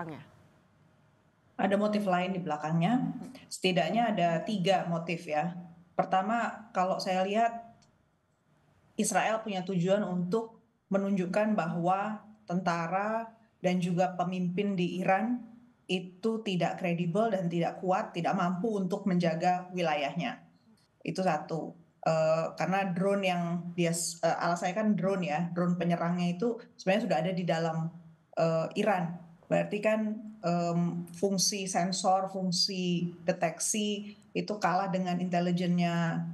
belakangnya? Ada motif lain di belakangnya. Setidaknya ada 3 motif ya. Pertama, kalau saya lihat Israel punya tujuan untuk menunjukkan bahwa tentara dan juga pemimpin di Iran itu tidak kredibel dan tidak kuat, tidak mampu untuk menjaga wilayahnya. Itu satu. Karena drone yang alasannya kan drone ya, drone penyerangnya itu sebenarnya sudah ada di dalam Iran. Berarti kan fungsi sensor, fungsi deteksi itu kalah dengan intelijennya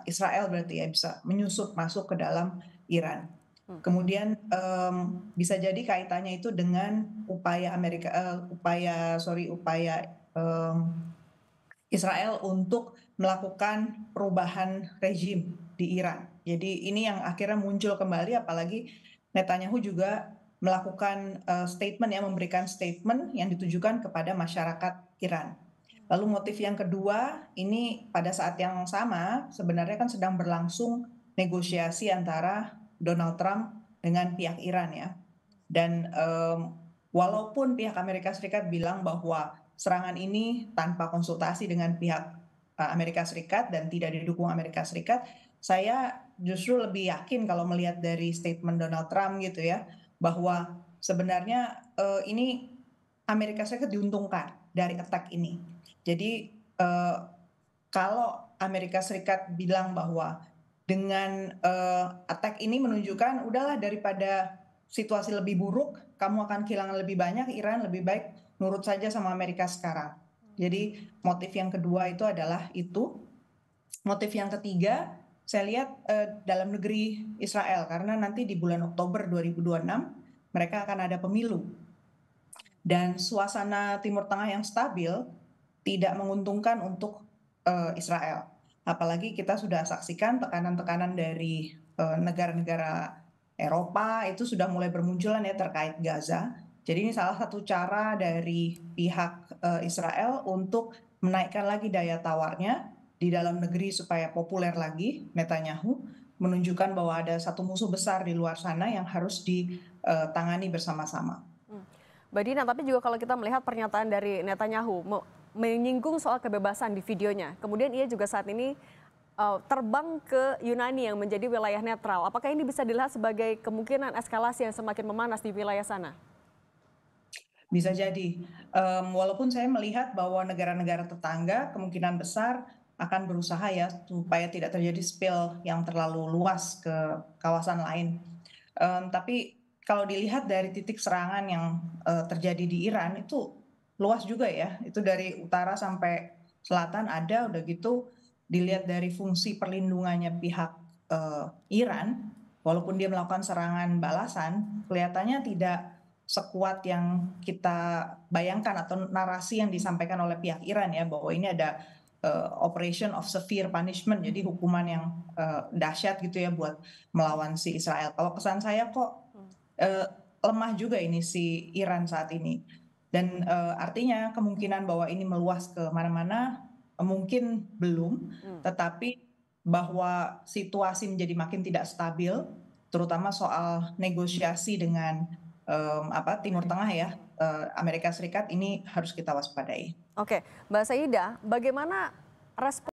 Israel berarti ya bisa menyusup masuk ke dalam Iran. Kemudian bisa jadi kaitannya itu dengan upaya Israel untuk melakukan perubahan rejim di Iran. Jadi ini yang akhirnya muncul kembali, apalagi Netanyahu juga melakukan statement, yang memberikan statement yang ditujukan kepada masyarakat Iran. Lalu motif yang kedua, ini pada saat yang sama sebenarnya kan sedang berlangsung negosiasi antara Donald Trump dengan pihak Iran ya. Dan walaupun pihak Amerika Serikat bilang bahwa serangan ini tanpa konsultasi dengan pihak Amerika Serikat dan tidak didukung Amerika Serikat, saya justru lebih yakin kalau melihat dari statement Donald Trump gitu ya, bahwa sebenarnya ini Amerika Serikat diuntungkan dari attack ini. Jadi kalau Amerika Serikat bilang bahwa dengan attack ini menunjukkan udahlah daripada situasi lebih buruk, kamu akan kehilangan lebih banyak, Iran lebih baik nurut saja sama Amerika sekarang. Jadi motif yang kedua itu adalah itu. Motif yang ketiga, saya lihat dalam negeri Israel karena nanti di bulan Oktober 2026 mereka akan ada pemilu. Dan suasana Timur Tengah yang stabil tidak menguntungkan untuk Israel. Apalagi kita sudah saksikan tekanan-tekanan dari negara-negara Eropa itu sudah mulai bermunculan ya terkait Gaza. Jadi ini salah satu cara dari pihak Israel untuk menaikkan lagi daya tawarnya di dalam negeri supaya populer lagi. Netanyahu menunjukkan bahwa ada satu musuh besar di luar sana yang harus ditangani bersama-sama. Mbak Dina, tapi juga kalau kita melihat pernyataan dari Netanyahu menyinggung soal kebebasan di videonya. Kemudian ia juga saat ini terbang ke Yunani yang menjadi wilayah netral. Apakah ini bisa dilihat sebagai kemungkinan eskalasi yang semakin memanas di wilayah sana? Bisa jadi, walaupun saya melihat bahwa negara-negara tetangga kemungkinan besar akan berusaha ya supaya tidak terjadi spill yang terlalu luas ke kawasan lain. Tapi kalau dilihat dari titik serangan yang terjadi di Iran itu luas juga ya, itu dari utara sampai selatan ada, udah gitu dilihat dari fungsi perlindungannya pihak Iran, walaupun dia melakukan serangan balasan, kelihatannya tidak sekuat yang kita bayangkan atau narasi yang disampaikan oleh pihak Iran ya, bahwa ini ada operation of severe punishment, jadi hukuman yang dahsyat gitu ya buat melawan si Israel. Kalau kesan saya kok lemah juga ini si Iran saat ini, dan artinya kemungkinan bahwa ini meluas ke mana-mana mungkin belum, tetapi bahwa situasi menjadi makin tidak stabil, terutama soal negosiasi dengan Timur Tengah ya, Amerika Serikat, ini harus kita waspadai. Oke, Mbak Saidah, bagaimana respon